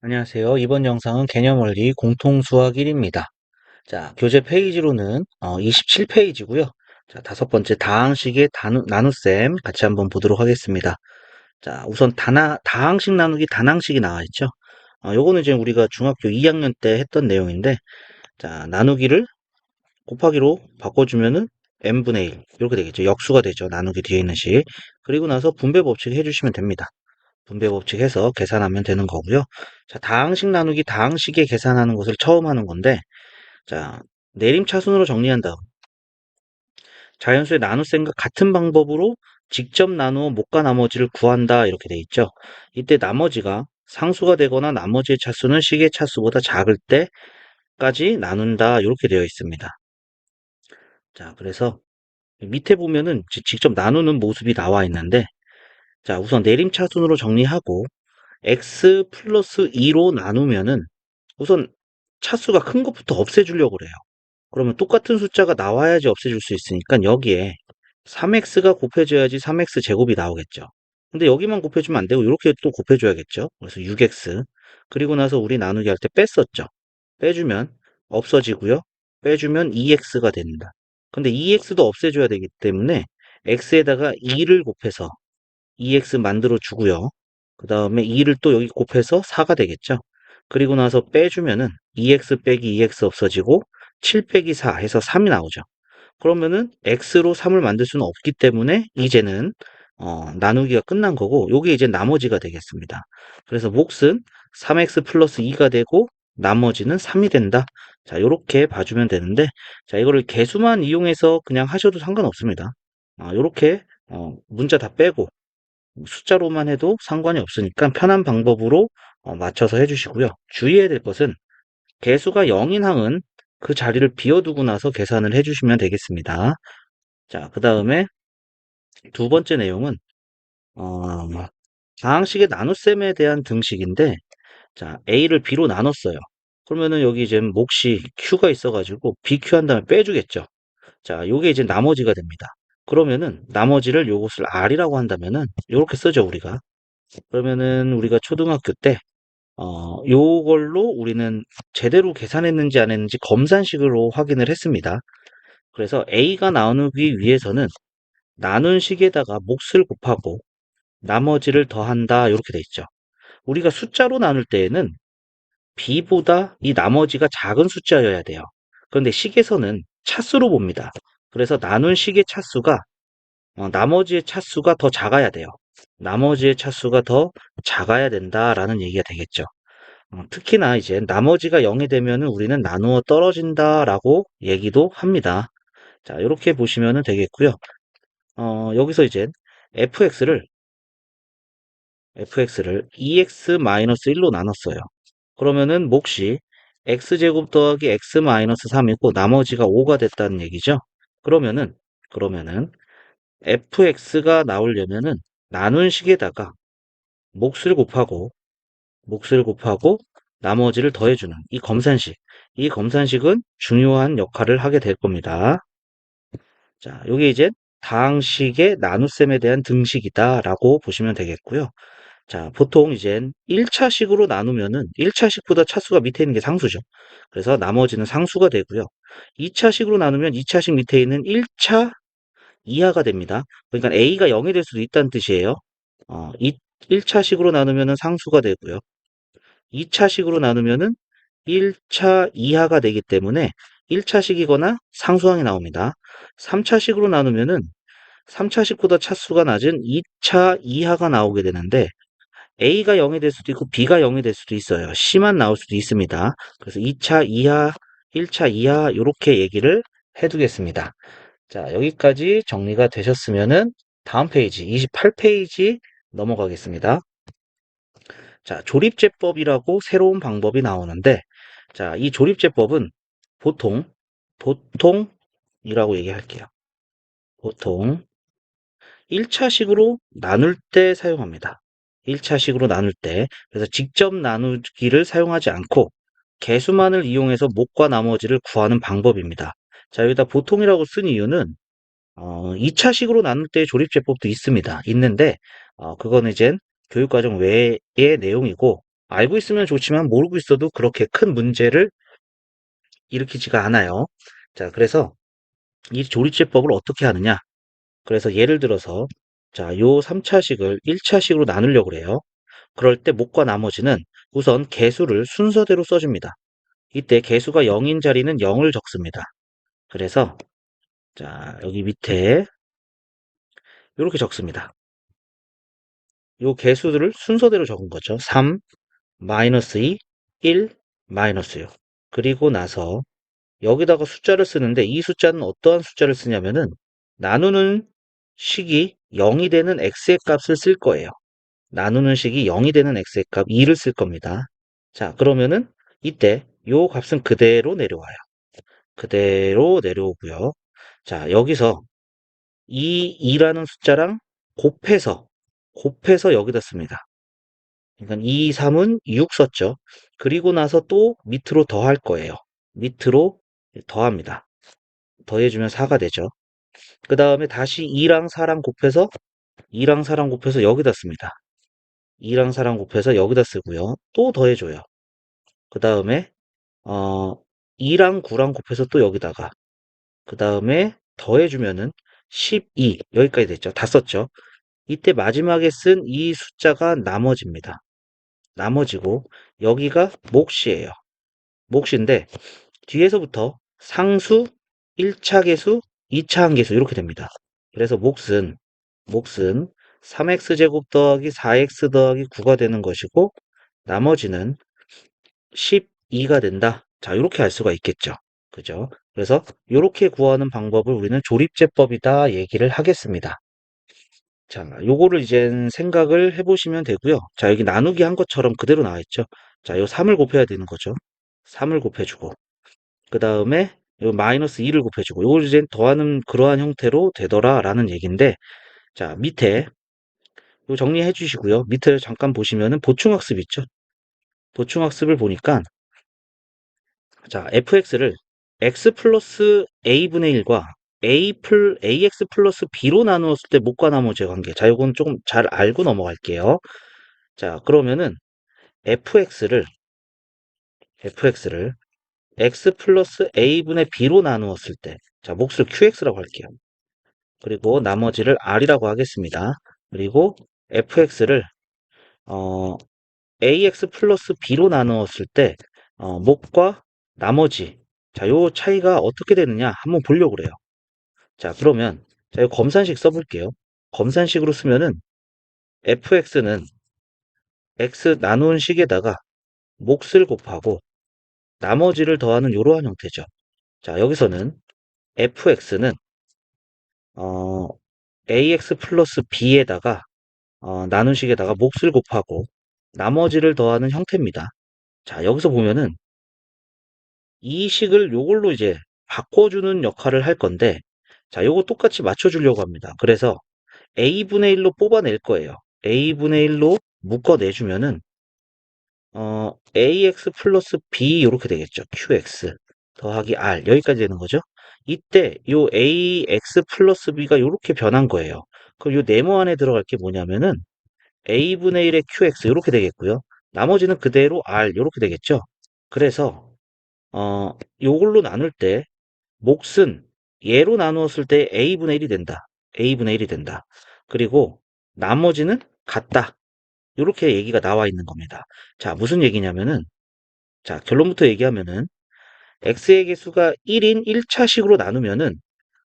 안녕하세요. 이번 영상은 개념원리 공통수학 1입니다. 자, 교재 페이지로는 27페이지고요. 자, 다섯 번째 다항식의 나눗셈 같이 한번 보도록 하겠습니다. 자, 우선 다항식 나누기 단항식이 나와 있죠. 요거는 이제 우리가 중학교 2학년 때 했던 내용인데, 자, 나누기를 곱하기로 바꿔주면은 n분의 1 이렇게 되겠죠. 역수가 되죠. 나누기 뒤에 있는 식. 그리고 나서 분배 법칙 해주시면 됩니다. 분배 법칙 해서 계산하면 되는 거고요. 자, 다항식 나누기 다항식에 계산하는 것을 처음 하는 건데, 자, 내림차순으로 정리한 다음, 자연수의 나눗셈과 같은 방법으로 직접 나누어 못과 나머지를 구한다 이렇게 돼 있죠. 이때 나머지가 상수가 되거나 나머지의 차수는 식의 차수보다 작을 때까지 나눈다 이렇게 되어 있습니다. 자, 그래서 밑에 보면은 직접 나누는 모습이 나와 있는데, 자, 우선 내림차순으로 정리하고 x 플러스 2로 나누면은 우선 차수가 큰 것부터 없애주려고 그래요. 그러면 똑같은 숫자가 나와야지 없애줄 수 있으니까 여기에 3x가 곱해져야지 3x 제곱이 나오겠죠. 근데 여기만 곱해주면 안 되고 이렇게 또 곱해줘야겠죠. 그래서 6x. 그리고 나서 우리 나누기 할 때 뺐었죠. 빼주면 없어지고요. 빼주면 2x가 된다. 근데 2x도 없애줘야 되기 때문에 x에다가 2를 곱해서 2x 만들어 주고요. 그 다음에 2를 또 여기 곱해서 4가 되겠죠. 그리고 나서 빼주면은 2x 빼기 2x 없어지고 7 빼기 4 해서 3이 나오죠. 그러면은 x로 3을 만들 수는 없기 때문에 이제는 나누기가 끝난 거고 요게 이제 나머지가 되겠습니다. 그래서 몫은 3x 플러스 2가 되고 나머지는 3이 된다. 자, 요렇게 봐주면 되는데, 자, 이거를 개수만 이용해서 그냥 하셔도 상관없습니다. 요렇게 문자 다 빼고 숫자로만 해도 상관이 없으니까 편한 방법으로 맞춰서 해주시고요. 주의해야 될 것은 개수가 0인 항은 그 자리를 비워두고 나서 계산을 해주시면 되겠습니다. 자, 그 다음에 두 번째 내용은 다항식의 나눗셈에 대한 등식인데, 자, A를 B로 나눴어요. 그러면은 여기 이제 몫이 Q가 있어가지고 BQ 한 다음에 빼주겠죠. 자, 요게 이제 나머지가 됩니다. 그러면은 나머지를 요것을 R이라고 한다면은 요렇게 쓰죠, 우리가. 그러면은 우리가 초등학교 때 요걸로 우리는 제대로 계산했는지 안 했는지 검산식으로 확인을 했습니다. 그래서 A가 나누기 위해서는 나눈 식에다가 몫을 곱하고 나머지를 더한다 이렇게 돼 있죠. 우리가 숫자로 나눌 때에는 B보다 이 나머지가 작은 숫자여야 돼요. 그런데 식에서는 차수로 봅니다. 그래서 나눈 식의 차수가 나머지의 차수가 더 작아야 돼요. 나머지의 차수가 더 작아야 된다라는 얘기가 되겠죠. 특히나 이제 나머지가 0이 되면은 우리는 나누어 떨어진다라고 얘기도 합니다. 자, 이렇게 보시면 되겠고요. 여기서 이제 fx를 2x-1로 나눴어요. 그러면은 몫이 x제곱 더하기 x-3이고 나머지가 5가 됐다는 얘기죠. 그러면은 fx가 나오려면은 나눈 식에다가 몫을 곱하고 나머지를 더해주는 이 검산식은 중요한 역할을 하게 될 겁니다. 자, 요게 이제 다항식의 나눗셈에 대한 등식이다라고 보시면 되겠고요. 자, 보통 이제 1차식으로 나누면은 1차식보다 차수가 밑에 있는 게 상수죠. 그래서 나머지는 상수가 되고요. 2차식으로 나누면 2차식 밑에 있는 1차 이하가 됩니다. 그러니까 A가 0이 될 수도 있다는 뜻이에요. 1차식으로 나누면은 상수가 되고요. 2차식으로 나누면은 1차 이하가 되기 때문에 1차식이거나 상수항이 나옵니다. 3차식으로 나누면은 3차식보다 차수가 낮은 2차 이하가 나오게 되는데 A가 0이 될 수도 있고 B가 0이 될 수도 있어요. C만 나올 수도 있습니다. 그래서 2차 이하, 1차 이하 이렇게 얘기를 해두겠습니다. 자, 여기까지 정리가 되셨으면은 다음 페이지 28페이지 넘어가겠습니다. 자, 조립제법이라고 새로운 방법이 나오는데, 자, 이 조립제법은 보통이라고 얘기할게요. 보통 1차식으로 나눌 때 사용합니다. 1차식으로 나눌 때. 그래서 직접 나누기를 사용하지 않고 개수만을 이용해서 몫과 나머지를 구하는 방법입니다. 자, 여기다 보통이라고 쓴 이유는 2차식으로 나눌 때 조립제법도 있습니다. 있는데 그거는 이제 교육과정 외의 내용이고, 알고 있으면 좋지만 모르고 있어도 그렇게 큰 문제를 일으키지가 않아요. 자, 그래서 이 조리제법을 어떻게 하느냐? 그래서 예를 들어서, 자, 요 3차식을 1차식으로 나누려고 그래요. 그럴 때 목과 나머지는 우선 개수를 순서대로 써줍니다. 이때 개수가 0인 자리는 0을 적습니다. 그래서, 자, 여기 밑에 이렇게 적습니다. 요 개수들을 순서대로 적은 거죠. 3, 마이너스 2, 1, 마이너스 6. 그리고 나서 여기다가 숫자를 쓰는데 이 숫자는 어떠한 숫자를 쓰냐면은 나누는 식이 0이 되는 x의 값을 쓸 거예요. 나누는 식이 0이 되는 x의 값 2를 쓸 겁니다. 자, 그러면은 이때 요 값은 그대로 내려와요. 그대로 내려오고요. 자, 여기서 이 2라는 숫자랑 곱해서 여기다 씁니다. 그러니까 2, 3은 6 썼죠. 그리고 나서 또 밑으로 더할 거예요. 밑으로 더합니다. 더해주면 4가 되죠. 그 다음에 다시 2랑 4랑 곱해서 2랑 4랑 곱해서 여기다 씁니다. 2랑 4랑 곱해서 여기다 쓰고요. 또 더해줘요. 그 다음에 2랑 9랑 곱해서 또 여기다가 그 다음에 더해주면은 12 여기까지 됐죠. 다 썼죠. 이때 마지막에 쓴 이 숫자가 나머지입니다. 나머지고 여기가 몫이에요. 몫인데 뒤에서부터 상수, 1차 계수, 2차 항계수 이렇게 됩니다. 그래서 몫은 3x제곱 더하기 4x 더하기 9가 되는 것이고 나머지는 12가 된다. 자, 이렇게 할 수가 있겠죠. 그죠? 그래서 이렇게 구하는 방법을 우리는 조립제법이다 얘기를 하겠습니다. 자, 요거를 이제 생각을 해보시면 되고요. 자, 여기 나누기 한 것처럼 그대로 나와 있죠. 자, 요 3을 곱해야 되는 거죠. 3을 곱해주고 그 다음에 요 마이너스 2를 곱해주고 요걸 이제 더하는 그러한 형태로 되더라라는 얘기인데 자, 밑에 요 정리해 주시고요. 밑에 잠깐 보시면은 보충학습 있죠. 보충학습을 보니까 자, fx를 x 플러스 a분의 1과 ax 플러스 b로 나누었을 때 목과 나머지의 관계. 자, 요건 조금 잘 알고 넘어갈게요. 자, 그러면은 fx를 x 플러스 a분의 b로 나누었을 때, 자, 몫을 qx라고 할게요. 그리고 나머지를 r이라고 하겠습니다. 그리고 fx를 ax 플러스 b로 나누었을 때 목과 나머지, 자, 요 차이가 어떻게 되느냐 한번 보려고 그래요. 자, 그러면 자, 요 검산식 써볼게요. 검산식으로 쓰면은 fx는 x 나누는 식에다가 몫을 곱하고 나머지를 더하는 이러한 형태죠. 자, 여기서는 fx는 ax 플러스 b에다가 나눈식에다가 몫을 곱하고 나머지를 더하는 형태입니다. 자, 여기서 보면은 이 식을 요걸로 이제 바꿔주는 역할을 할 건데 자, 요거 똑같이 맞춰주려고 합니다. 그래서 a분의 1로 뽑아낼 거예요. a분의 1로 묶어내주면은 ax 플러스 b 이렇게 되겠죠. qx 더하기 r 여기까지 되는 거죠. 이때 요 ax 플러스 b가 이렇게 변한 거예요. 그럼 요 네모 안에 들어갈 게 뭐냐면은 a분의 1의 qx 이렇게 되겠고요. 나머지는 그대로 r 이렇게 되겠죠. 그래서 요걸로 나눌 때 몫은 얘로 나누었을 때 a분의 1이 된다. a분의 1이 된다. 그리고 나머지는 같다. 이렇게 얘기가 나와 있는 겁니다. 자, 무슨 얘기냐면은 자, 결론부터 얘기하면은 x의 개수가 1인 1차식으로 나누면은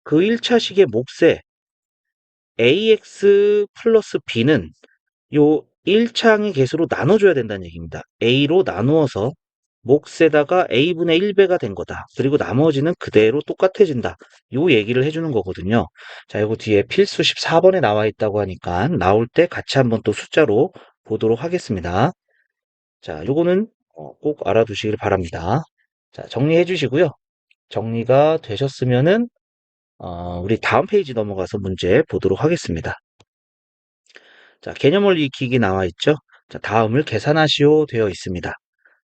그 1차식의 몫에 ax 플러스 b는 요 1차항의 개수로 나눠줘야 된다는 얘기입니다. a로 나누어서 몫에다가 a분의 1배가 된 거다. 그리고 나머지는 그대로 똑같아진다. 요 얘기를 해주는 거거든요. 자, 이거 뒤에 필수 14번에 나와 있다고 하니까 나올 때 같이 한번 또 숫자로 보도록 하겠습니다. 자, 요거는 꼭 알아두시길 바랍니다. 자, 정리해 주시고요. 정리가 되셨으면은 우리 다음 페이지 넘어가서 문제 보도록 하겠습니다. 자, 개념원리 익히기 나와 있죠? 자, 다음을 계산하시오 되어 있습니다.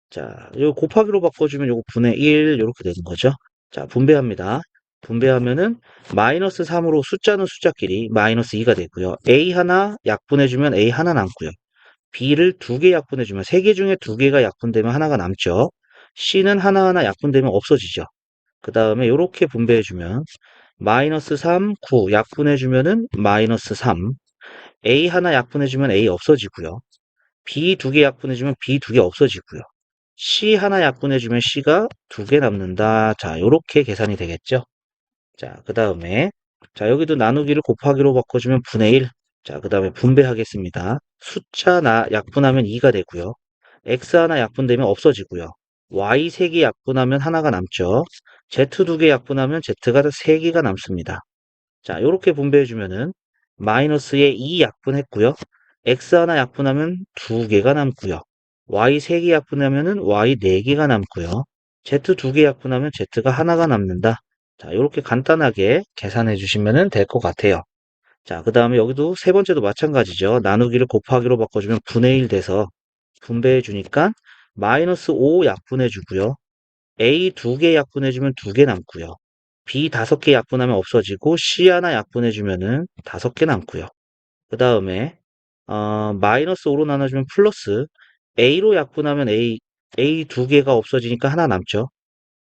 자, 요 곱하기로 바꿔주면 요거 분의 1 이렇게 되는 거죠. 자, 분배합니다. 분배하면은 마이너스 3으로 숫자는 숫자끼리 마이너스 2가 되고요. A 하나 약분해주면 A 하나 남고요. B를 두 개 약분해주면 세 개 중에 두 개가 약분되면 하나가 남죠. C는 하나하나 약분되면 없어지죠. 그 다음에 이렇게 분배해주면 마이너스 3, 9 약분해주면은 마이너스 3. A 하나 약분해주면 A 없어지고요. B 두 개 약분해주면 B 두 개 없어지고요. C 하나 약분해주면 C가 두 개 남는다. 자, 이렇게 계산이 되겠죠. 자, 그 다음에 자, 여기도 나누기를 곱하기로 바꿔주면 분의 1. 자, 그 다음에 분배하겠습니다. 숫자 약분하면 2가 되고요. X 하나 약분되면 없어지고요. Y 3개 약분하면 하나가 남죠. Z 두 개 약분하면 Z가 3개가 남습니다. 자, 이렇게 분배해주면은 마이너스에 2 약분했고요. X 하나 약분하면 두 개가 남고요. Y 3개 약분하면은 Y 4개가 남고요. Z 두 개 약분하면 Z가 하나가 남는다. 자, 이렇게 간단하게 계산해 주시면 될 것 같아요. 자, 그 다음에 여기도 세 번째도 마찬가지죠. 나누기를 곱하기로 바꿔주면 분의 1 돼서 분배해 주니까 마이너스 5 약분해 주고요. A 두 개 약분해주면 두 개 남고요. B 5개 약분하면 없어지고 C 하나 약분해주면은 5개 남고요. 그 다음에 마이너스 5로 나눠주면 플러스 A로 약분하면 A 두 개가 없어지니까 하나 남죠.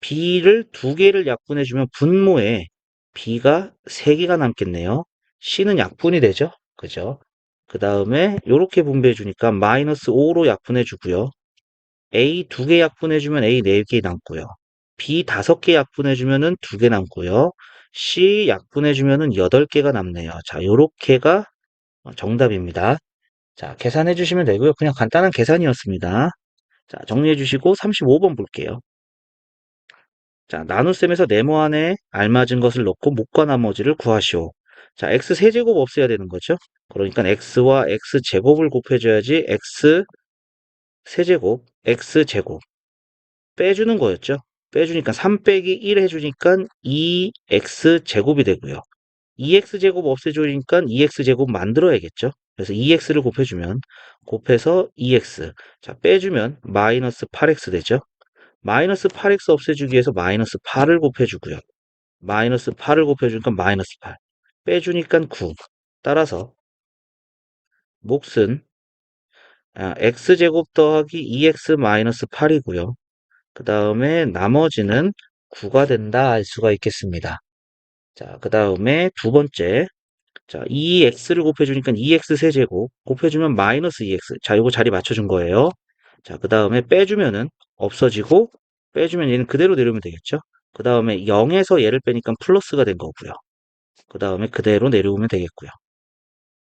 B를 두 개를 약분해주면 분모에 B가 3개가 남겠네요. C는 약분이 되죠. 그죠? 그 다음에 이렇게 분배해주니까 마이너스 5로 약분해주고요. A 두 개 약분해주면 A 4개 남고요. B 5개 약분해주면은 2개 남고요. C 약분해주면은 8개가 남네요. 자, 요렇게가 정답입니다. 자, 계산해 주시면 되고요. 그냥 간단한 계산이었습니다. 자, 정리해 주시고 35번 볼게요. 자, 나눗셈에서 네모 안에 알맞은 것을 넣고 목과 나머지를 구하시오. 자, x 세제곱 없애야 되는 거죠. 그러니까 x와 x제곱을 곱해줘야지 x 세제곱, x제곱 빼주는 거였죠. 빼주니까 3 빼기 1 해주니까 2x제곱이 되고요. 2x제곱 없애주니까 2x제곱 만들어야겠죠. 그래서 2x를 곱해주면 곱해서 2x. 자, 빼주면 마이너스 8x 되죠. 마이너스 8x 없애주기 위해서 마이너스 8을 곱해주고요. 마이너스 8을 곱해주니까 마이너스 8. 빼주니까 9. 따라서 몫은 x제곱 더하기 2x 마이너스 8이고요. 그 다음에 나머지는 9가 된다 알 수가 있겠습니다. 자, 그 다음에 두 번째. 자, 2x를 곱해주니까 2x 세제곱 곱해주면 마이너스 2x. 자, 요거 자리 맞춰준 거예요. 자, 그 다음에 빼주면은 없어지고 빼주면 얘는 그대로 내려오면 되겠죠. 그 다음에 0에서 얘를 빼니까 플러스가 된 거고요. 그 다음에 그대로 내려오면 되겠고요.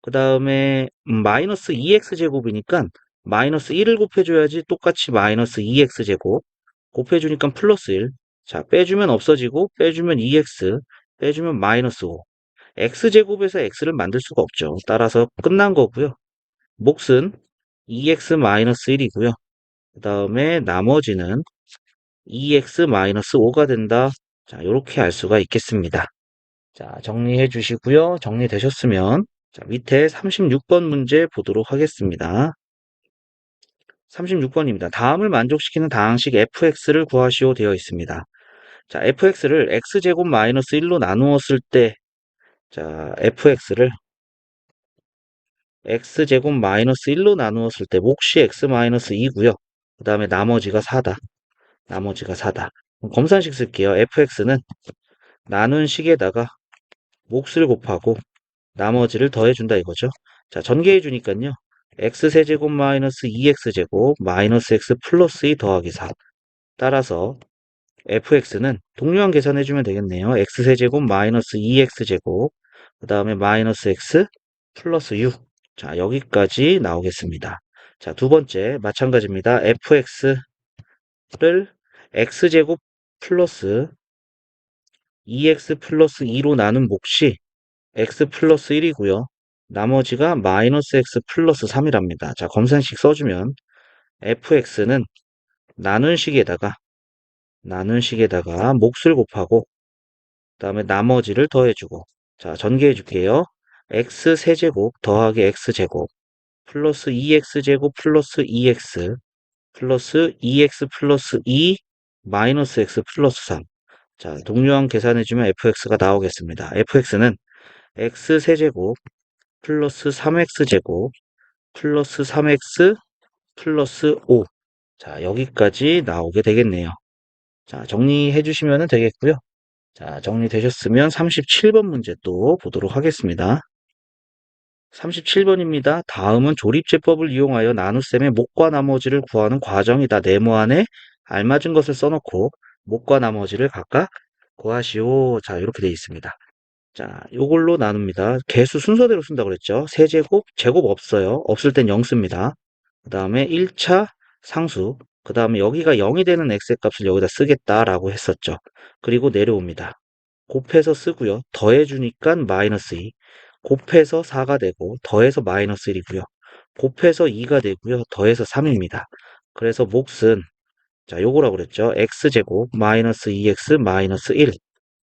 그 다음에 마이너스 2x 제곱이니까 마이너스 1을 곱해줘야지 똑같이 마이너스 2x 제곱 곱해주니까 플러스 1. 자, 빼주면 없어지고 빼주면 2x 빼주면 마이너스 5. x제곱에서 x를 만들 수가 없죠. 따라서 끝난 거고요. 몫은 2x-1이고요. 그 다음에 나머지는 2x-5가 된다. 자, 이렇게 알 수가 있겠습니다. 자, 정리해 주시고요. 정리되셨으면 자, 밑에 36번 문제 보도록 하겠습니다. 36번입니다. 다음을 만족시키는 다항식 fx를 구하시오 되어 있습니다. 자, fx를 x제곱 마이너스 1로 나누었을 때 자, fx를 x제곱 마이너스 1로 나누었을 때 몫이 x 마이너스 2고요. 그 다음에 나머지가 4다. 나머지가 4다. 검산식 쓸게요. fx는 나눈 식에다가 몫을 곱하고 나머지를 더해준다 이거죠. 자, 전개해 주니까요. x세제곱 마이너스 2x제곱 마이너스 x 플러스 2 더하기 4. 따라서 fx는 동류항 계산해주면 되겠네요. x세제곱 마이너스 2x제곱 그 다음에 마이너스 x 플러스 6. 자, 여기까지 나오겠습니다. 자, 두 번째 마찬가지입니다. fx를 x제곱 플러스 2x 플러스 2로 나눈 몫이 x 플러스 1이고요. 나머지가 마이너스 x 플러스 3이랍니다. 자, 검산식 써주면 fx는 나눈 식에다가 몫을 곱하고 그 다음에 나머지를 더해주고 자, 전개해 줄게요. x 세제곱 더하기 x제곱 플러스 2x제곱 플러스 2x 플러스 2x 플러스 2 마이너스 x 플러스 3. 자, 동류항 계산해주면 fx가 나오겠습니다. fx는 x세제곱 플러스 3x제곱 플러스 3x 플러스 5. 자, 여기까지 나오게 되겠네요. 자, 정리해 주시면 되겠고요. 자, 정리되셨으면 37번 문제 또 보도록 하겠습니다. 37번입니다. 다음은 조립제법을 이용하여 나눗셈의 목과 나머지를 구하는 과정이다. 네모 안에 알맞은 것을 써놓고 목과 나머지를 각각 구하시오. 자, 이렇게 되어 있습니다. 자, 요걸로 나눕니다. 개수 순서대로 쓴다고 그랬죠. 세제곱, 제곱 없어요. 없을 땐 0 씁니다. 그 다음에 1차 상수, 그 다음에 여기가 0이 되는 x의 값을 여기다 쓰겠다라고 했었죠. 그리고 내려옵니다. 곱해서 쓰고요. 더해주니까 마이너스 2. 곱해서 4가 되고 더해서 마이너스 1이고요. 곱해서 2가 되고요. 더해서 3입니다. 그래서 몫은 자, 요거라고 그랬죠. x제곱 마이너스 2x 마이너스 1.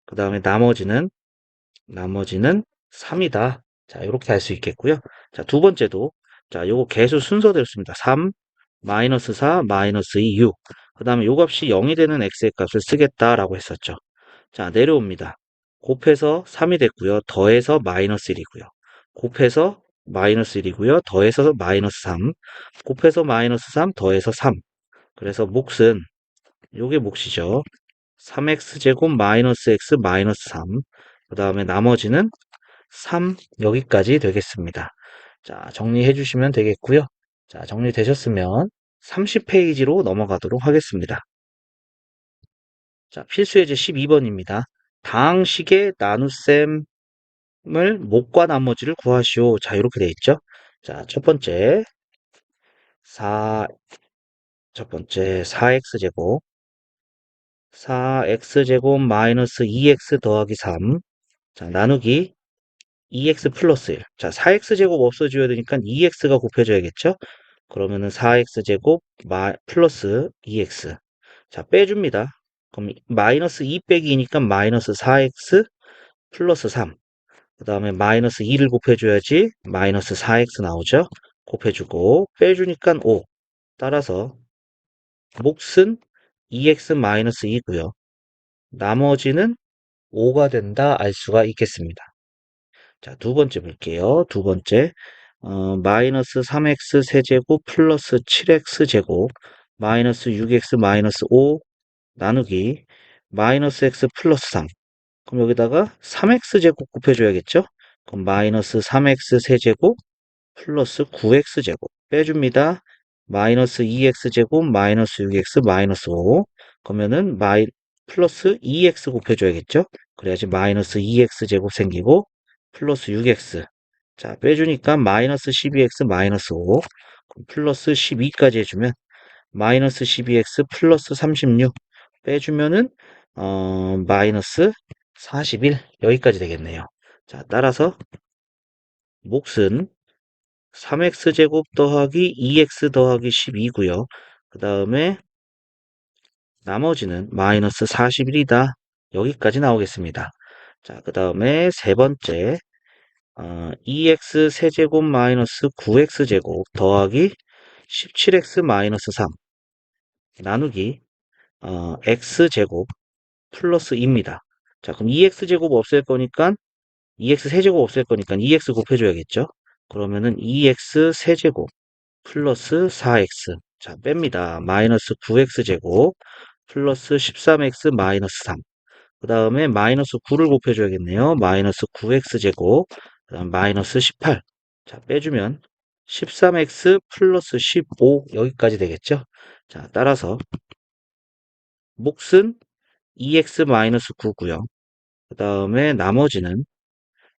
그 다음에 나머지는 3이다. 자, 이렇게 할 수 있겠고요. 자, 두 번째도 자, 요거 개수 순서대로 씁니다. 3, 마이너스 4, 마이너스 2, 6. 그 다음에 요 값이 0이 되는 x의 값을 쓰겠다라고 했었죠. 자, 내려옵니다. 곱해서 3이 됐고요. 더해서 마이너스 1이고요. 곱해서 마이너스 1이고요. 더해서 마이너스 3. 곱해서 마이너스 3, 더해서 3. 그래서 몫은 요게 몫이죠. 3x제곱 마이너스 x 마이너스 3. 그 다음에 나머지는 3 여기까지 되겠습니다. 자, 정리해 주시면 되겠고요. 자, 정리되셨으면 30페이지로 넘어가도록 하겠습니다. 자, 필수예제 12번입니다. 다항식의 나눗셈을 목과 나머지를 구하시오. 자, 이렇게 돼 있죠. 자, 첫 번째 4x제곱 4x제곱 마이너스 2x 더하기 3. 자, 나누기 2x 플러스 1. 자, 4x제곱 없어져야 되니까 2x가 곱해져야겠죠? 그러면은 4x제곱 플러스 2x. 자, 빼줍니다. 그럼 마이너스 2 빼기 2니까 마이너스 4x 플러스 3. 그 다음에 마이너스 2를 곱해줘야지 마이너스 4x 나오죠? 곱해주고 빼주니까 5. 따라서 몫은 2x 마이너스 2고요. 나머지는 5가 된다 알 수가 있겠습니다. 자, 두 번째 볼게요. 두 번째, 마이너스 3x 세제곱 플러스 7x 제곱 마이너스 6x 마이너스 5 나누기 마이너스 x 플러스 3. 그럼 여기다가 3x 제곱 곱해줘야겠죠? 그럼 마이너스 3x 세제곱 플러스 9x 제곱 빼줍니다. 마이너스 2x 제곱 마이너스 6x 마이너스 5. 그러면은 플러스 2x 곱해줘야겠죠? 그래야지 마이너스 2x 제곱 생기고 플러스 6x. 자, 빼주니까 마이너스 12x 마이너스 5. 플러스 12까지 해주면 마이너스 12x 플러스 36. 빼주면은 마이너스 41 여기까지 되겠네요. 자, 따라서 몫은 3x제곱 더하기 2x 더하기 12고요. 그 다음에 나머지는 마이너스 41이다. 여기까지 나오겠습니다. 자, 그 다음에 세 번째 2x 세제곱 마이너스 9x제곱 더하기 17x 마이너스 3 나누기 x제곱 플러스 2입니다. 자, 그럼 2x제곱 없앨 거니까 2x 세제곱 없앨 거니까 2x 곱해줘야겠죠? 그러면은 2x 세제곱 플러스 4x. 자, 뺍니다. 마이너스 9x제곱 플러스 13x 마이너스 3. 그 다음에 마이너스 9를 곱해줘야겠네요. 마이너스 9x제곱 그 다음 마이너스 18. 자, 빼주면 13x 플러스 15 여기까지 되겠죠? 자, 따라서 몫은 2x 마이너스 9고요. 그 다음에 나머지는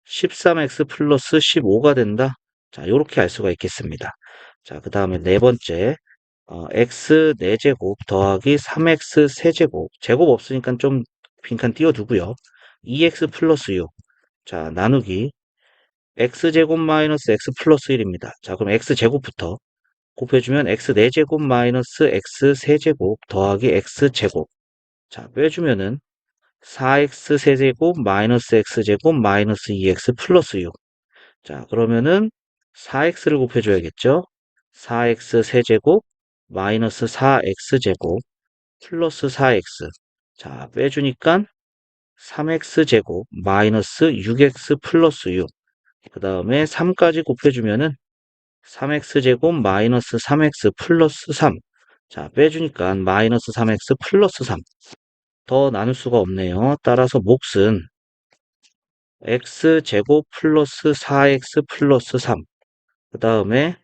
13x 플러스 15가 된다. 자, 이렇게 알 수가 있겠습니다. 자, 그 다음에 네 번째, x 4제곱 더하기 3x 세제곱. 제곱 없으니까 좀 빈칸 띄워두고요. 2x 플러스 6. 자, 나누기 x제곱 마이너스 x 플러스 1입니다. 자, 그럼 x제곱부터 곱해주면 x 4제곱 마이너스 x 세제곱 더하기 x제곱. 자, 빼주면은 4x 세제곱 마이너스 x제곱 마이너스 2x 플러스 6. 자, 그러면은 4x를 곱해줘야겠죠? 4x 세제곱 마이너스 4x제곱 플러스 4x. 자, 빼주니까 3x제곱 마이너스 6x 플러스 6. 그 다음에 3까지 곱해주면은 3x제곱 마이너스 3x 플러스 3. 자, 빼주니까 마이너스 3x 플러스 3. 더 나눌 수가 없네요. 따라서 몫은 x제곱 플러스 4x 플러스 3. 그 다음에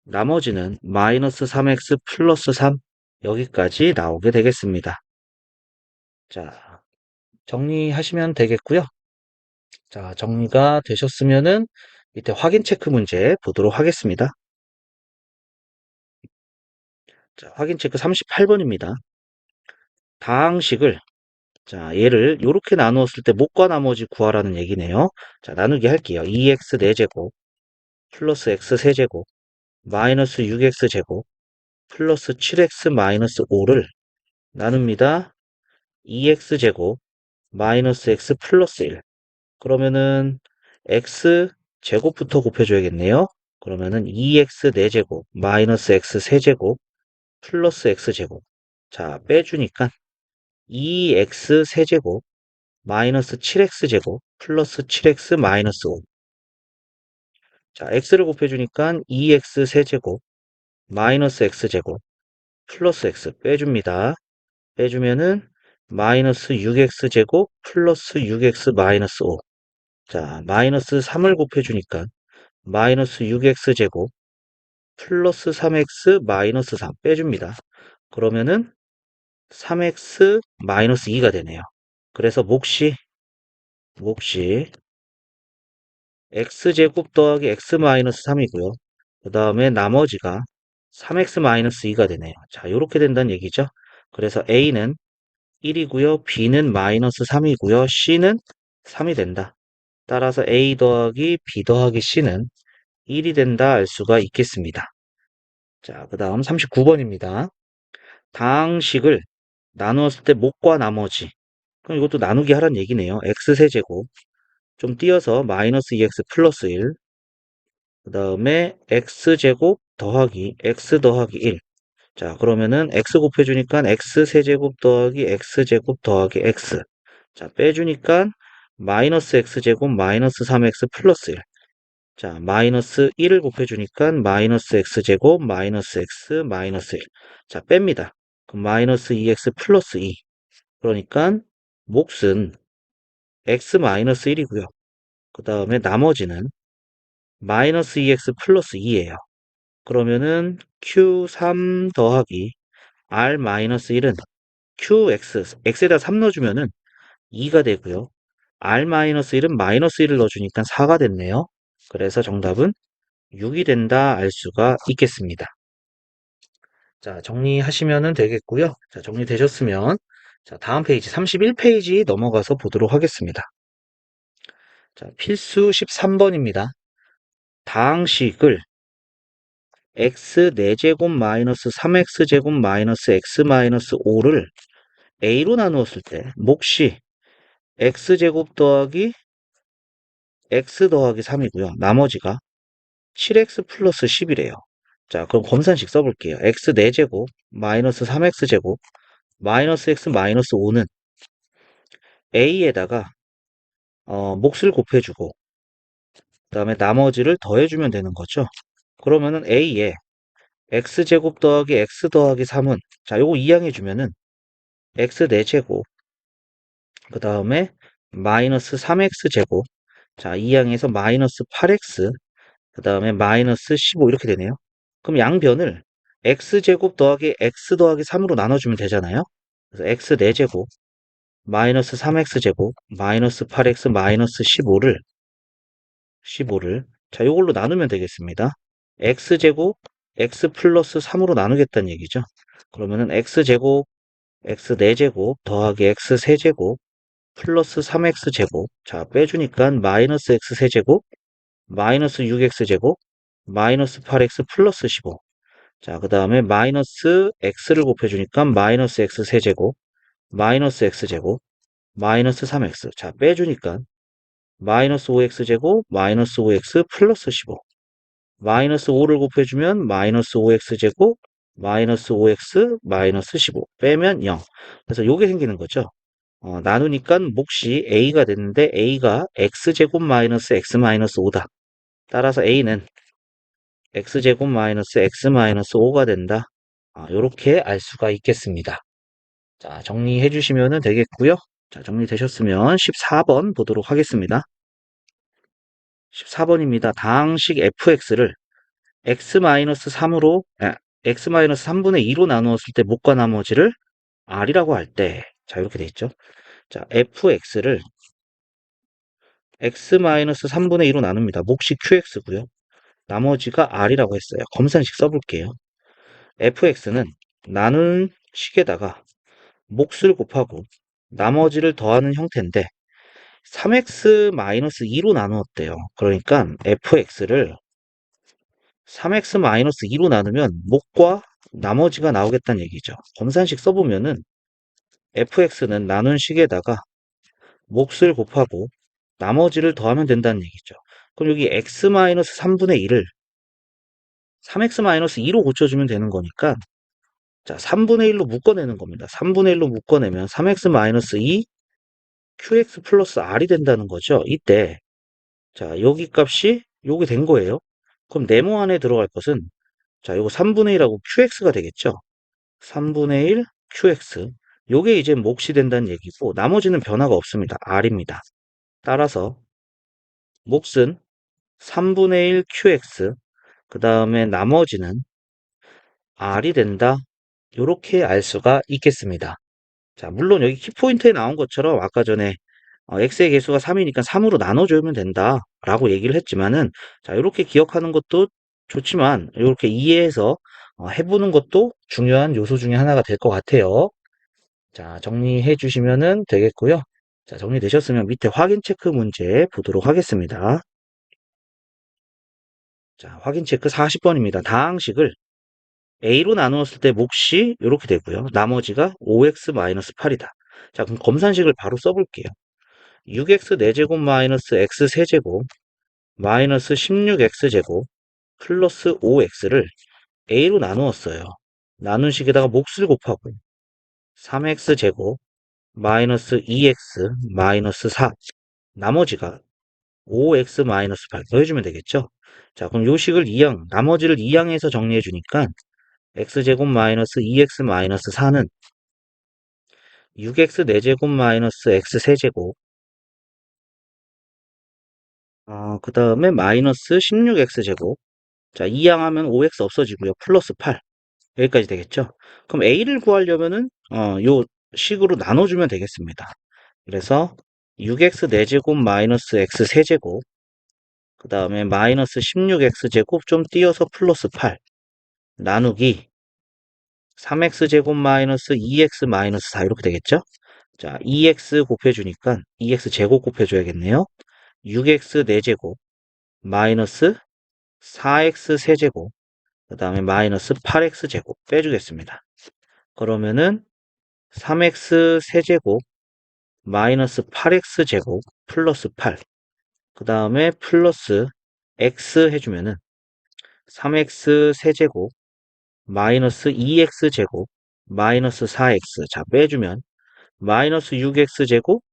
나머지는 마이너스 3x 플러스 3. 여기까지 나오게 되겠습니다. 자, 정리하시면 되겠고요. 자, 정리가 되셨으면은 밑에 확인 체크 문제 보도록 하겠습니다. 자, 확인 체크 38번입니다. 다항식을 자, 얘를 이렇게 나누었을 때 목과 나머지 구하라는 얘기네요. 자, 나누기 할게요. 2x 4제곱 플러스 x 세제곱 마이너스 6x 제곱 플러스 7x 마이너스 5를 나눕니다. 2x 제곱 마이너스 x 플러스 1. 그러면은 x 제곱부터 곱해줘야겠네요. 그러면은 2x 4제곱 마이너스 x 세제곱 플러스 x 제곱. 자, 빼주니까 2x 세제곱 마이너스 7x 제곱 플러스 7x 마이너스 5. 자, x를 곱해주니까 2x 세제곱 마이너스 x 제곱 플러스 x 빼줍니다. 빼주면은 마이너스 6x 제곱 플러스 6x 마이너스 5. 자, 마이너스 3을 곱해주니까 마이너스 6x 제곱 플러스 3x 마이너스 3 빼줍니다. 그러면은 3x 마이너스 2가 되네요. 그래서 몫이 x제곱 더하기 x 마이너스 3이고요. 그 다음에 나머지가 3x 마이너스 2가 되네요. 자, 이렇게 된다는 얘기죠. 그래서 a는 1이고요. b는 마이너스 3이고요. c는 3이 된다. 따라서 a 더하기 b 더하기 c는 1이 된다 알 수가 있겠습니다. 자, 그 다음 39번입니다. 다항식을 나누었을 때 목과 나머지. 그럼 이것도 나누기 하란 얘기네요. x세제곱 좀 띄어서 마이너스 2x 플러스 1. 그 다음에 x제곱 더하기 x 더하기 1. 자, 그러면은 x 곱해주니까 x세제곱 더하기 x제곱 더하기 x. 자, 빼주니까 마이너스 x제곱 마이너스 3x 플러스 1. 자, 마이너스 1을 곱해주니까 마이너스 x제곱 마이너스 x 마이너스 1. 자, 뺍니다. 그럼 마이너스 2x 플러스 2. 그러니까 몫은 x 마이너스 1이고요. 그 다음에 나머지는 마이너스 2x 플러스 2예요. 그러면은 q3 더하기 r 마이너스 1은 qx, x에다 3 넣어주면은 2가 되고요. r 마이너스 1은 마이너스 1을 넣어주니까 4가 됐네요. 그래서 정답은 6이 된다 알 수가 있겠습니다. 자, 정리하시면 되겠고요. 자, 정리되셨으면 자, 다음 페이지 31페이지 넘어가서 보도록 하겠습니다. 자, 필수 13번입니다. 다항식을 x 4제곱 마이너스 3x제곱 마이너스 x 마이너스 5를 a로 나누었을 때 몫이 x제곱 더하기 x 더하기 3이고요. 나머지가 7x 플러스 10이래요. 자, 그럼 검산식 써볼게요. x 4제곱 마이너스 3x제곱 마이너스 x 마이너스 5는 a에다가 몫을 곱해주고 그 다음에 나머지를 더해주면 되는 거죠. 그러면은 a에 x제곱 더하기 x 더하기 3은 자, 요거 이항해주면은 x 4제곱 그 다음에 마이너스 3x제곱 자, 이항에서 마이너스 8x 그 다음에 마이너스 15 이렇게 되네요. 그럼 양변을 x제곱 더하기 x 더하기 3으로 나눠주면 되잖아요. 그래서 x 4제곱 마이너스 3x제곱 마이너스 8x 마이너스 15를 자, 요걸로 나누면 되겠습니다. x제곱 x 플러스 3으로 나누겠다는 얘기죠. 그러면은 x제곱 x 4제곱 더하기 x 세제곱 플러스 3x제곱 자, 빼주니까 마이너스 x 세제곱 마이너스 6x제곱 마이너스 8x 플러스 15. 자, 그 다음에 마이너스 x를 곱해주니까 마이너스 x 세제곱 마이너스 x제곱 마이너스 3x. 자, 빼주니까 마이너스 5x제곱 마이너스 5x 플러스 15. 마이너스 5를 곱해주면 마이너스 5x제곱 마이너스 5x 마이너스 15. 빼면 0. 그래서 요게 생기는 거죠. 나누니까 몫이 a가 됐는데 a가 x제곱 마이너스 x 마이너스 5다. 따라서 a는 x제곱 마이너스 x 마이너스 5가 된다. 요렇게 알 수가 있겠습니다. 자, 정리해 주시면 되겠고요. 자, 정리되셨으면 14번 보도록 하겠습니다. 14번입니다. 다항식 fx를 x-3으로, x-3분의 2로 나누었을 때 몫과 나머지를 r이라고 할 때, 자, 이렇게 돼 있죠. 자, fx를 x-3분의 2로 나눕니다. 몫이 qx고요. 나머지가 r이라고 했어요. 검산식 써볼게요. fx는 나눈 식에다가 몫을 곱하고 나머지를 더하는 형태인데 3x-2로 나누었대요. 그러니까 fx를 3x-2로 나누면 몫과 나머지가 나오겠다는 얘기죠. 검산식 써보면은 fx는 나눈 식에다가 몫을 곱하고 나머지를 더하면 된다는 얘기죠. 그럼 여기 x-3분의 1을 3x-2로 고쳐주면 되는 거니까 자, 3분의 1로 묶어내는 겁니다. 3분의 1로 묶어내면 3x-2 qx 플러스 r이 된다는 거죠. 이때 자, 여기 값이 요게 된 거예요. 그럼 네모 안에 들어갈 것은 자, 요거 3분의 1하고 qx가 되겠죠. 3분의 1 qx. 요게 이제 몫이 된다는 얘기고 나머지는 변화가 없습니다. r입니다. 따라서 몫은 3분의 1 qx 그 다음에 나머지는 r이 된다. 요렇게 알 수가 있겠습니다. 자, 물론 여기 키포인트에 나온 것처럼 아까 전에 x의 개수가 3이니까 3으로 나눠주면 된다 라고 얘기를 했지만은 자, 이렇게 기억하는 것도 좋지만 이렇게 이해해서 해보는 것도 중요한 요소 중에 하나가 될 것 같아요. 자, 정리해 주시면 되겠고요. 자, 정리되셨으면 밑에 확인 체크 문제 보도록 하겠습니다. 자, 확인 체크 40번입니다. 다항식을 a로 나누었을 때 몫이 이렇게 되고요. 나머지가 5x-8이다. 자, 그럼 검산식을 바로 써볼게요. 6x 4제곱 마이너스 x 세제곱 마이너스 16x제곱 플러스 5x를 a로 나누었어요. 나눈 식에다가 몫을 곱하고 3x제곱 마이너스 2x 마이너스 4 나머지가 5x 마이너스 8 더해주면 되겠죠. 자, 그럼 요 식을 2항 나머지를 2항에서 정리해 주니까 x제곱 마이너스 2x 마이너스 4는 6x 4제곱 마이너스 x 세제곱 그 다음에 마이너스 16x제곱 자, 2항 하면 5x 없어지고요. 플러스 8 여기까지 되겠죠. 그럼 a를 구하려면은 요 식으로 나눠주면 되겠습니다. 그래서 6x 4제곱 마이너스 x 세제곱 그 다음에 마이너스 16x제곱 좀 띄어서 플러스 8 나누기 3x제곱 마이너스 2x 마이너스 4 이렇게 되겠죠. 자, 2x 곱해주니까 2x 제곱 곱해줘야겠네요. 6x 4제곱 마이너스 4x 세제곱 그 다음에 마이너스 8x 제곱 빼주겠습니다. 그러면은 3x 세제곱 마이너스 8x 제곱 플러스 8 그 다음에 플러스 x 해주면은 3x 세제곱 마이너스 2x 제곱 마이너스 4x 자 빼주면 마이너스 6x 제곱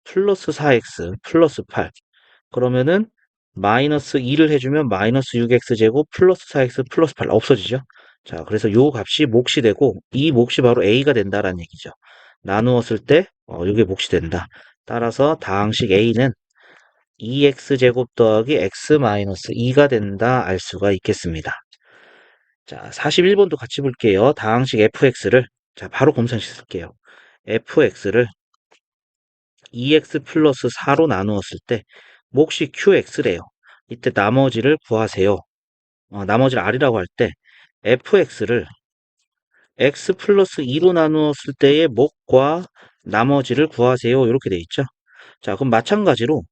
플러스 4x 플러스 8 그러면은 마이너스 2를 해주면 마이너스 6x 제곱 플러스 4x 플러스 8 없어지죠. 자, 그래서 요 값이 몫이 되고 이 몫이 바로 a가 된다라는 얘기죠. 나누었을 때 이게 몫이 된다. 따라서 다항식 a는 2x 제곱 더하기 x 마이너스 2가 된다 알 수가 있겠습니다. 자, 41번도 같이 볼게요. 다항식 fx를 자, 바로 검산식 쓸게요. fx를 2x 플러스 4로 나누었을 때 몫이 qx래요. 이때 나머지를 구하세요. 나머지를 r이라고 할 때 fx를 x 플러스 2로 나누었을 때의 몫과 나머지를 구하세요. 이렇게 돼 있죠. 자, 그럼 마찬가지로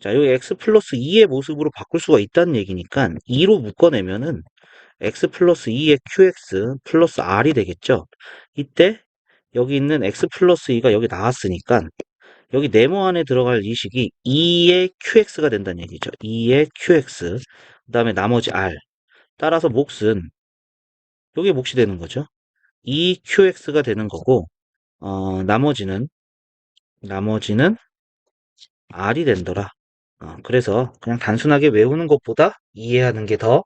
자, 여기 x 플러스 2의 모습으로 바꿀 수가 있다는 얘기니까 2로 묶어내면은 x 플러스 2의 qx 플러스 r이 되겠죠. 이때 여기 있는 x 플러스 2가 여기 나왔으니까 여기 네모 안에 들어갈 이 식이 2의 qx가 된다는 얘기죠. 2의 qx 그 다음에 나머지 r 따라서 몫은 여기 몫이 되는 거죠. 2qx가 되는 거고 나머지는 나머지는 R이 된더라. 그래서 그냥 단순하게 외우는 것보다 이해하는 게 더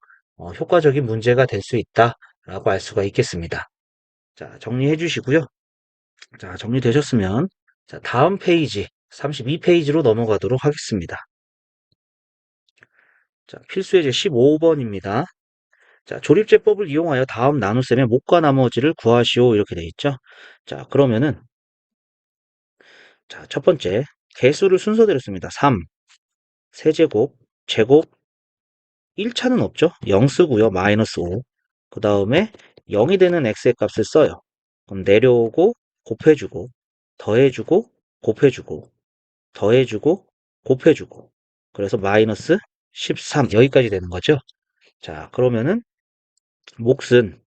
효과적인 문제가 될 수 있다라고 알 수가 있겠습니다. 자, 정리해 주시고요. 자, 정리되셨으면 자, 다음 페이지 32페이지로 넘어가도록 하겠습니다. 자, 필수예제 15번입니다. 자, 조립제법을 이용하여 다음 나눗셈의 목과 나머지를 구하시오 이렇게 돼 있죠. 자, 그러면은 자, 첫 번째 개수를 순서대로 씁니다. 3, 세제곱, 제곱, 1차는 없죠. 0 쓰고요. 마이너스 5. 그 다음에 0이 되는 x의 값을 써요. 그럼 내려오고 곱해주고 더해주고 곱해주고 더해주고 곱해주고 그래서 마이너스 13 여기까지 되는 거죠. 자, 그러면은 몫은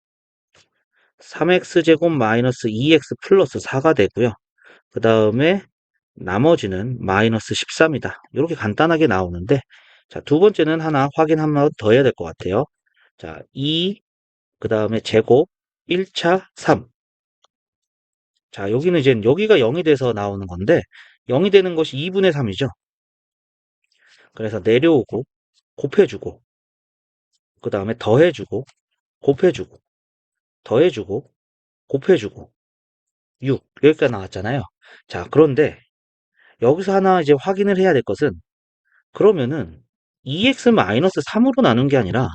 3x제곱 마이너스 2x 플러스 4가 되고요. 그 다음에 나머지는 마이너스 13이다. 이렇게 간단하게 나오는데 자, 두 번째는 하나 확인 한 번 더 해야 될 것 같아요. 자, 2, 그 다음에 제곱, 1차 3. 자, 여기는 이제 여기가 0이 돼서 나오는 건데 0이 되는 것이 2분의 3이죠. 그래서 내려오고 곱해주고 그 다음에 더해주고 곱해주고 더해주고 곱해주고 6 여기까지 나왔잖아요. 자, 그런데 여기서 하나 이제 확인을 해야 될 것은 그러면은 2x-3으로 나눈 게 아니라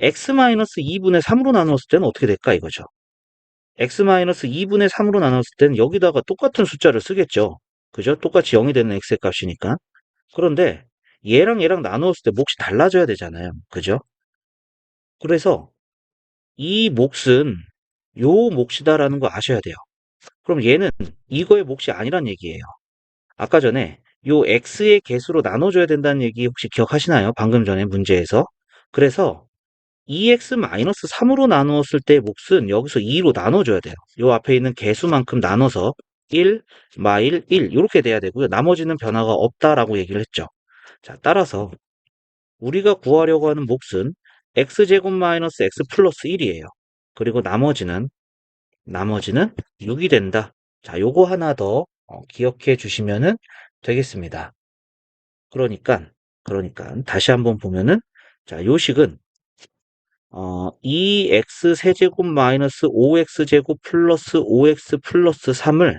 x-2분의 3으로 나눴을 때는 어떻게 될까 이거죠. x-2분의 3으로 나눴을 때는 여기다가 똑같은 숫자를 쓰겠죠. 그죠? 똑같이 0이 되는 x의 값이니까. 그런데 얘랑 얘랑 나누었을 때 몫이 달라져야 되잖아요. 그죠? 그래서 이 몫은 요 몫이다라는 거 아셔야 돼요. 그럼 얘는 이거의 몫이 아니란 얘기예요. 아까 전에 요 x의 개수로 나눠줘야 된다는 얘기 혹시 기억하시나요? 방금 전에 문제에서. 그래서 2x-3으로 나누었을 때 몫은 여기서 2로 나눠줘야 돼요. 요 앞에 있는 개수만큼 나눠서 1, 마일 1 이렇게 돼야 되고요. 나머지는 변화가 없다라고 얘기를 했죠. 자, 따라서 우리가 구하려고 하는 몫은 x제곱 마이너스 x 플러스 1이에요. 그리고 나머지는 6이 된다. 자, 요거 하나 더 기억해 주시면은 되겠습니다. 그러니까 다시 한번 보면은 자, 요식은 2x 세제곱 마이너스 5x제곱 플러스 5x 플러스 3을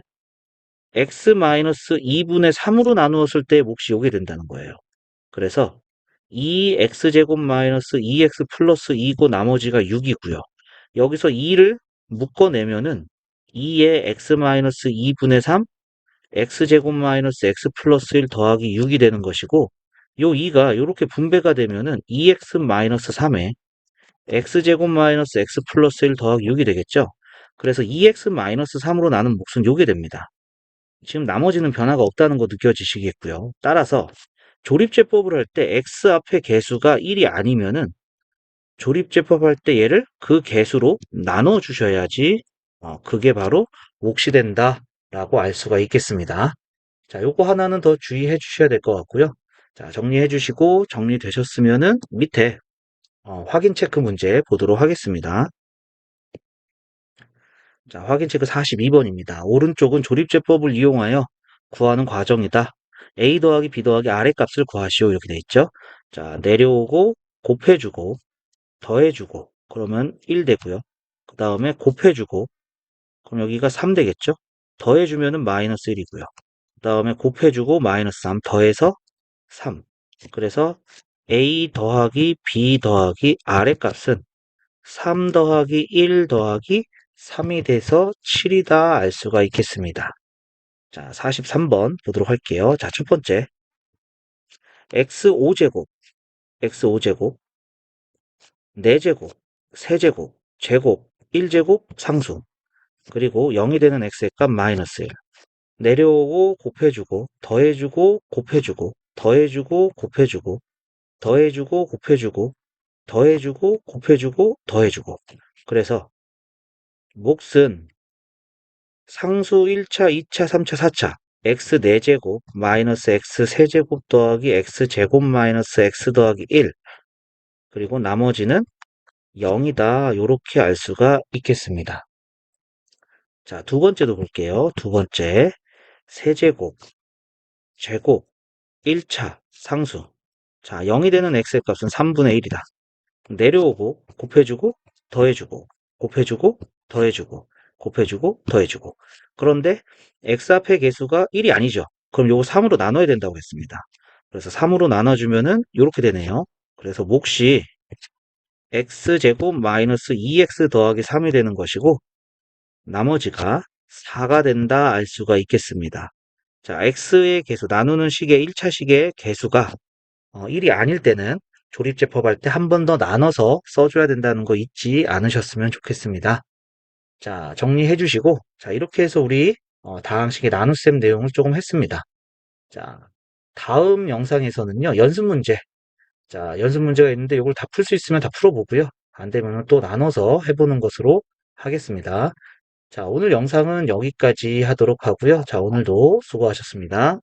x 마이너스 2분의 3으로 나누었을 때 몫이 요게 된다는 거예요. 그래서 2x제곱 마이너스 2x 플러스 2고 나머지가 6이고요. 여기서 2를 묶어내면은 2의 x 마이너스 2분의 3 x제곱 마이너스 x 플러스 1 더하기 6이 되는 것이고 요 2가 이렇게 분배가 되면은 2x 마이너스 3에 x제곱 마이너스 x 플러스 1 더하기 6이 되겠죠. 그래서 2x 마이너스 3으로 나눈 몫은 요게 됩니다. 지금 나머지는 변화가 없다는 거 느껴지시겠고요. 따라서 조립제법을 할 때 x 앞에 개수가 1이 아니면은 조립제법 할 때 얘를 그 개수로 나눠 주셔야지 그게 바로 몫이 된다라고 알 수가 있겠습니다. 자, 요거 하나는 더 주의해 주셔야 될 것 같고요. 자, 정리해 주시고 정리되셨으면은 밑에 확인 체크 문제 보도록 하겠습니다. 자, 확인 체크 42번입니다. 오른쪽은 조립제법을 이용하여 구하는 과정이다. A 더하기 B 더하기 R의 값을 구하시오. 이렇게 돼 있죠. 자, 내려오고 곱해주고 더해주고 그러면 1 되고요. 그 다음에 곱해주고 그럼 여기가 3 되겠죠. 더해주면은 마이너스 1이고요. 그 다음에 곱해주고 마이너스 3 더해서 3. 그래서 A 더하기 B 더하기 R의 값은 3 더하기 1 더하기 3이 돼서 7이다 알 수가 있겠습니다. 자, 43번 보도록 할게요. 자, 첫 번째. x5제곱, x5제곱, 4제곱, 세제곱, 제곱, 1제곱, 상수. 그리고 0이 되는 x의 값 마이너스 1. 내려오고 곱해주고 더해주고 곱해주고 더해주고 곱해주고 더해주고 곱해주고 더해주고 곱해주고 더해주고 그래서 몫은 상수 1차, 2차, 3차, 4차 x 4제곱 마이너스 x 세제곱 더하기 x 제곱 마이너스 x 더하기 1 그리고 나머지는 0이다 요렇게 알 수가 있겠습니다. 자, 두 번째도 볼게요. 두 번째 세제곱, 제곱, 1차, 상수. 자, 0이 되는 x의 값은 3분의 1이다. 내려오고, 곱해주고, 더해주고, 곱해주고, 더해주고, 곱해주고, 더해주고. 그런데 x 앞의 개수가 1이 아니죠. 그럼 요거 3으로 나눠야 된다고 했습니다. 그래서 3으로 나눠주면은 이렇게 되네요. 그래서 몫이 x제곱 마이너스 2x 더하기 3이 되는 것이고, 나머지가 4가 된다 알 수가 있겠습니다. 자, x의 개수, 나누는 식의 1차 식의 개수가 1이 아닐 때는 조립제법할 때 한 번 더 나눠서 써줘야 된다는 거 잊지 않으셨으면 좋겠습니다. 자, 정리해 주시고, 자, 이렇게 해서 우리 다항식의 나눗셈 내용을 조금 했습니다. 자, 다음 영상에서는요, 연습 문제. 자, 연습 문제가 있는데 이걸 다 풀 수 있으면 다 풀어보고요. 안 되면 또 나눠서 해보는 것으로 하겠습니다. 자, 오늘 영상은 여기까지 하도록 하고요. 자, 오늘도 수고하셨습니다.